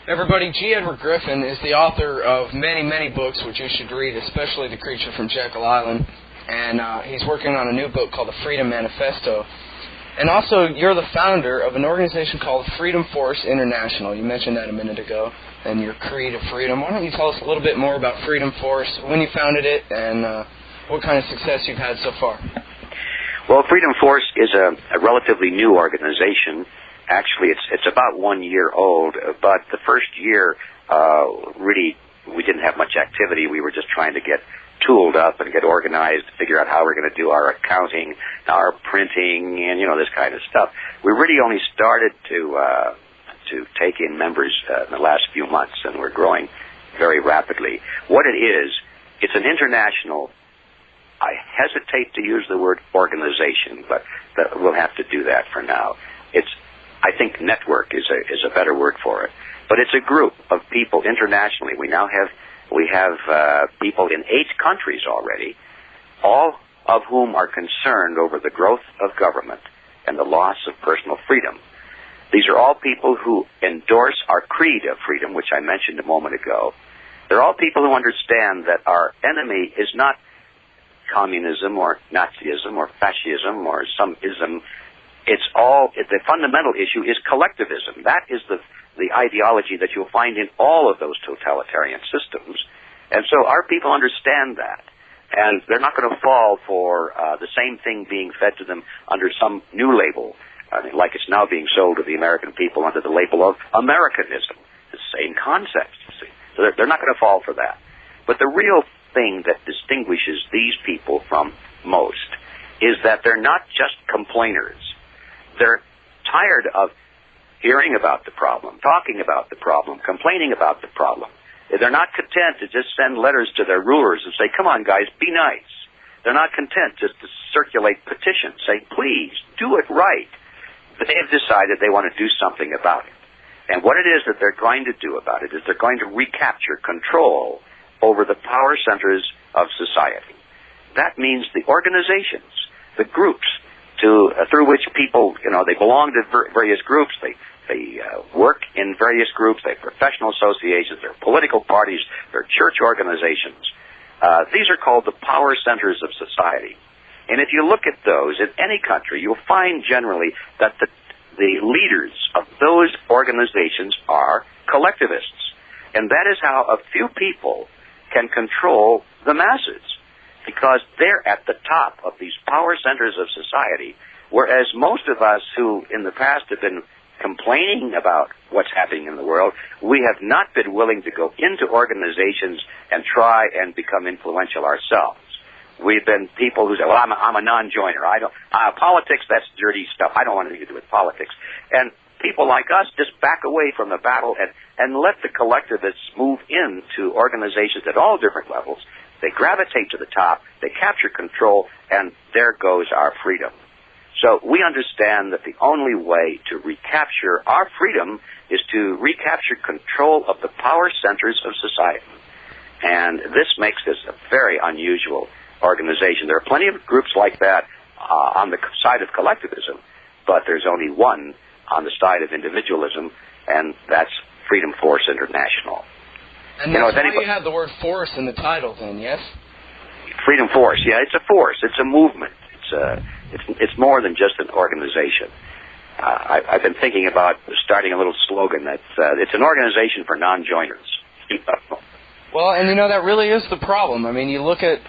Everybody, G. Edward Griffin is the author of many, many books which you should read, especially The Creature from Jekyll Island. And he's working on a new book called The Freedom Manifesto. And also, you're the founder of an organization called Freedom Force International. You mentioned that a minute ago, and your creed of freedom. Why don't you tell us a little bit more about Freedom Force, when you founded it, and what kind of success you've had so far? Well, Freedom Force is a relatively new organization. Actually, it's about 1 year old, but the first year, really, we didn't have much activity. We were just trying to get tooled up and get organized, figure out how we're going to do our accounting, our printing, and, this kind of stuff. We really only started to take in members in the last few months, and we're growing very rapidly. What it is, it's an international, I hesitate to use the word organization, but we'll have to do that for now. I think network is a better word for it. But it's a group of people internationally. We have people in 8 countries already, all of whom are concerned over the growth of government and the loss of personal freedom. These are all people who endorse our creed of freedom, which I mentioned a moment ago. They're all people who understand that our enemy is not communism or Nazism or fascism or some ism. The fundamental issue is collectivism. That is the ideology that you'll find in all of those totalitarian systems. And so our people understand that. And they're not going to fall for the same thing being fed to them under some new label, like it's now being sold to the American people under the label of Americanism. The same concept, you see. So they're not going to fall for that. But the real thing that distinguishes these people from most is that they're not just complainers. They're tired of hearing about the problem, talking about the problem, complaining about the problem. They're not content to just send letters to their rulers and say, come on, guys, be nice. They're not content just to circulate petitions saying, please, do it right. They have decided they want to do something about it. And what it is that they're going to do about it is they're going to recapture control over the power centers of society. That means the organizations, the groups, through which people, they belong to various groups, they work in various groups, they have professional associations, they're political parties, they're church organizations. These are called the power centers of society. And if you look at those in any country, you'll find generally that the leaders of those organizations are collectivists. And that is how a few people can control the masses, because they're at the top of these power centers of society Whereas most of us who in the past have been complaining about what's happening in the world, we have not been willing to go into organizations and try and become influential ourselves. We've been people who say, well, I'm a non-joiner. Politics, that's dirty stuff. I don't want anything to do with politics. And people like us just back away from the battle and let the collectivists move into organizations at all different levels. They gravitate to the top, they capture control, and there goes our freedom. So we understand that the only way to recapture our freedom is to recapture control of the power centers of society. And this makes this a very unusual organization. There are plenty of groups like that on the side of collectivism, but there's only one on the side of individualism, and that's Freedom Force International. And that's why you have the word force in the title then, yes? Freedom Force, yeah, it's a force. It's a movement. It's more than just an organization. I've been thinking about starting a little slogan that it's an organization for non-joiners. Well, and that really is the problem. I mean, you look at,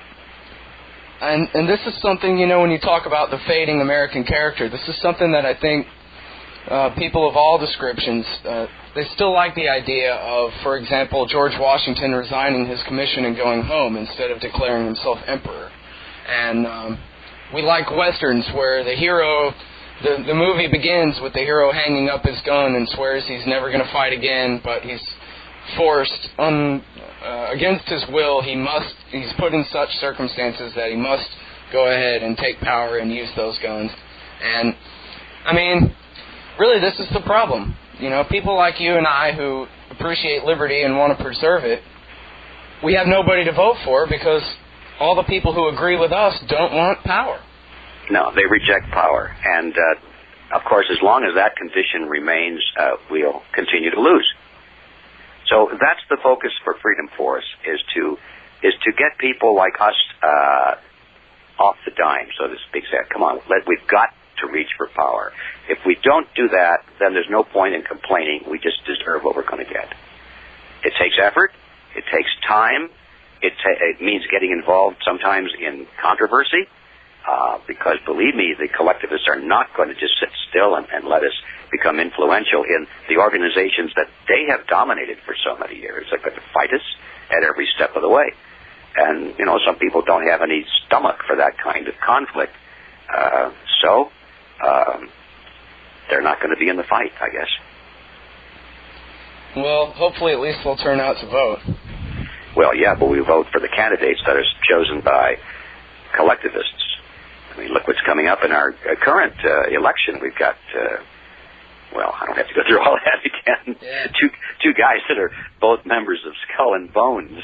and this is something, when you talk about the fading American character, this is something that I think people of all descriptions, they still like the idea of, for example, George Washington resigning his commission and going home instead of declaring himself emperor. And we like Westerns where the hero, the movie begins with the hero hanging up his gun and swears he's never going to fight again, but he's forced, against his will, he's put in such circumstances that he must go ahead and take power and use those guns. And, I mean, really this is the problem. People like you and I who appreciate liberty and want to preserve it, we have nobody to vote for because all the people who agree with us don't want power. No, they reject power. And, of course, as long as that condition remains, we'll continue to lose. So that's the focus for Freedom Force, is to get people like us off the dime, so to speak. Say, come on, we've got to reach for power. If we don't do that, then there's no point in complaining. We just deserve what we're going to get. It takes effort. It takes time. It means getting involved sometimes in controversy, because believe me, the collectivists are not going to just sit still and let us become influential in the organizations that they have dominated for so many years. They're going to fight us at every step of the way. And, some people don't have any stomach for that kind of conflict. So they're not going to be in the fight, I guess. Well, hopefully at least they'll turn out to vote. Well, yeah, but we vote for the candidates that are chosen by collectivists. I mean, look what's coming up in our current election. We've got, I don't have to go through all that again. Yeah. Two guys that are both members of Skull and Bones.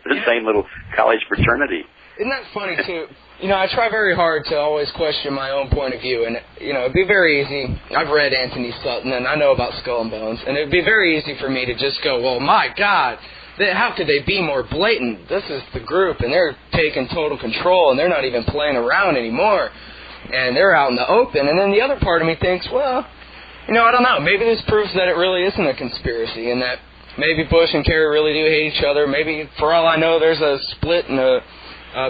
The same little college fraternity. Isn't that funny, too? I try very hard to always question my own point of view, and, it'd be very easy. I've read Anthony Sutton, and I know about Skull and Bones, and it'd be very easy for me to just go, well, my God, how could they be more blatant? This is the group, and they're taking total control, and they're not even playing around anymore, and they're out in the open. And then the other part of me thinks, well, I don't know. Maybe this proves that it really isn't a conspiracy, and that maybe Bush and Kerry really do hate each other. Maybe, for all I know, there's a split and a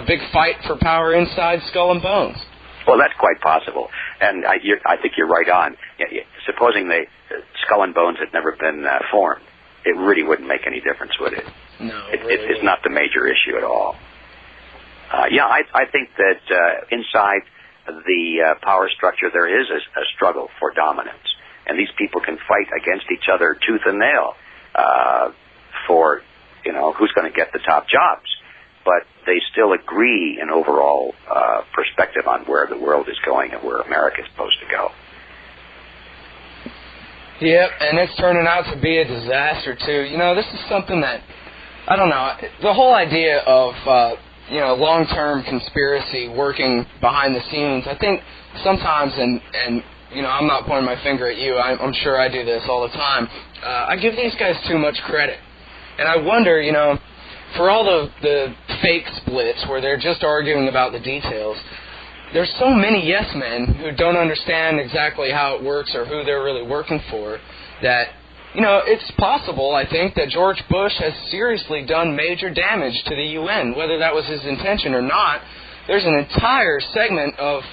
big fight for power inside Skull and Bones. Well, that's quite possible, and I think you're right on. Supposing Skull and Bones had never been formed, it really wouldn't make any difference, would it? No, it's not the major issue at all. I think that inside the power structure there is a struggle for dominance, and these people can fight against each other tooth and nail for who's going to get the top jobs. But they still agree in overall perspective on where the world is going and where America is supposed to go. Yep, and it's turning out to be a disaster, too. This is something that, I don't know, the whole idea of, long-term conspiracy working behind the scenes, I think sometimes, and I'm not pointing my finger at you, I'm sure I do this all the time, I give these guys too much credit. And I wonder, for all the fake splits where they're just arguing about the details, there's so many yes men who don't understand exactly how it works or who they're really working for that, it's possible, I think, that George Bush has seriously done major damage to the UN. Whether that was his intention or not, there's an entire segment of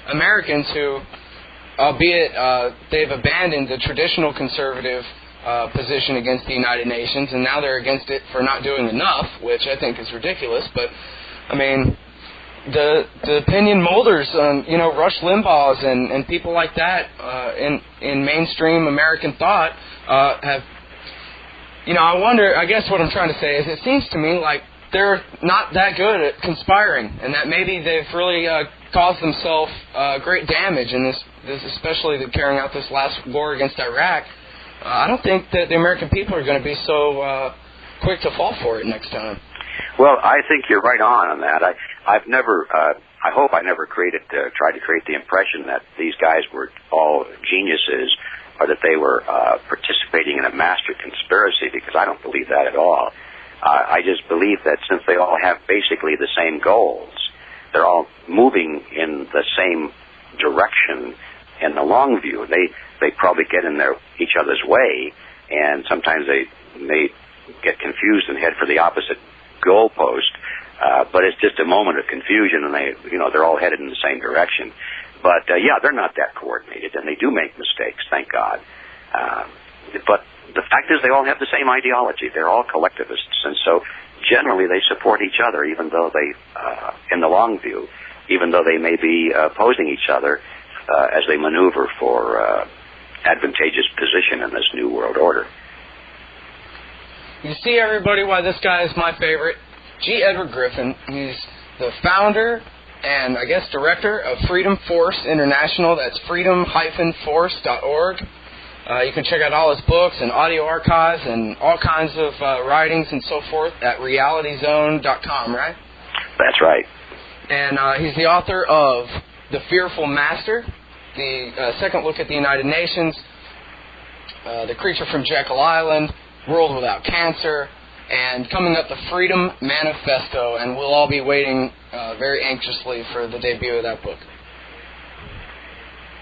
Americans who, albeit they've abandoned the traditional conservative position against the United Nations, and now they're against it for not doing enough, which I think is ridiculous. But I mean, the opinion molders, Rush Limbaugh's and people like that in mainstream American thought have, I wonder. I guess what I'm trying to say is, it seems to me like they're not that good at conspiring, and that maybe they've really caused themselves great damage in this, especially carrying out this last war against Iraq. I don't think that the American people are going to be so quick to fall for it next time. Well, I think you're right on that. I've never, I hope I never tried to create the impression that these guys were all geniuses, or that they were participating in a master conspiracy, because I don't believe that at all. I just believe that since they all have basically the same goals, they're all moving in the same direction in the long view. They probably get in each other's way, and sometimes they may get confused and head for the opposite goalpost. But it's just a moment of confusion, and they're all headed in the same direction. But they're not that coordinated, and they do make mistakes, thank God. But the fact is, they all have the same ideology. They're all collectivists, and so generally they support each other, even though in the long view, even though they may be opposing each other as they maneuver for advantageous position in this new world order. You see, everybody, why this guy is my favorite. G. Edward Griffin. He's the founder and, I guess, director of Freedom Force International. That's freedom-force.org. You can check out all his books and audio archives and all kinds of writings and so forth at realityzone.com, right? That's right. And he's the author of The Fearful Master, the second look at the United Nations, The Creature from Jekyll Island, World Without Cancer, and coming up, the Freedom Manifesto, and we'll all be waiting very anxiously for the debut of that book.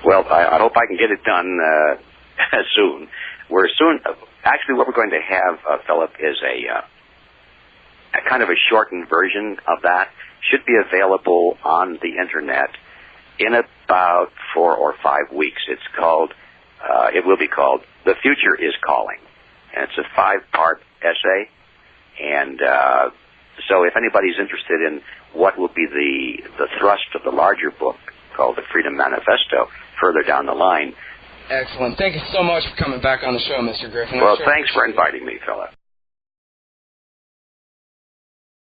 Well, I hope I can get it done soon. Actually, what we're going to have, Philip, is a kind of a shortened version of that. Should be available on the internet in about 4 or 5 weeks. It will be called The Future is Calling. And it's a 5-part essay. And so if anybody's interested in what will be the thrust of the larger book called the Freedom Manifesto further down the line. Excellent. Thank you so much for coming back on the show, Mr. Griffin. Well, thanks for inviting me, Philip.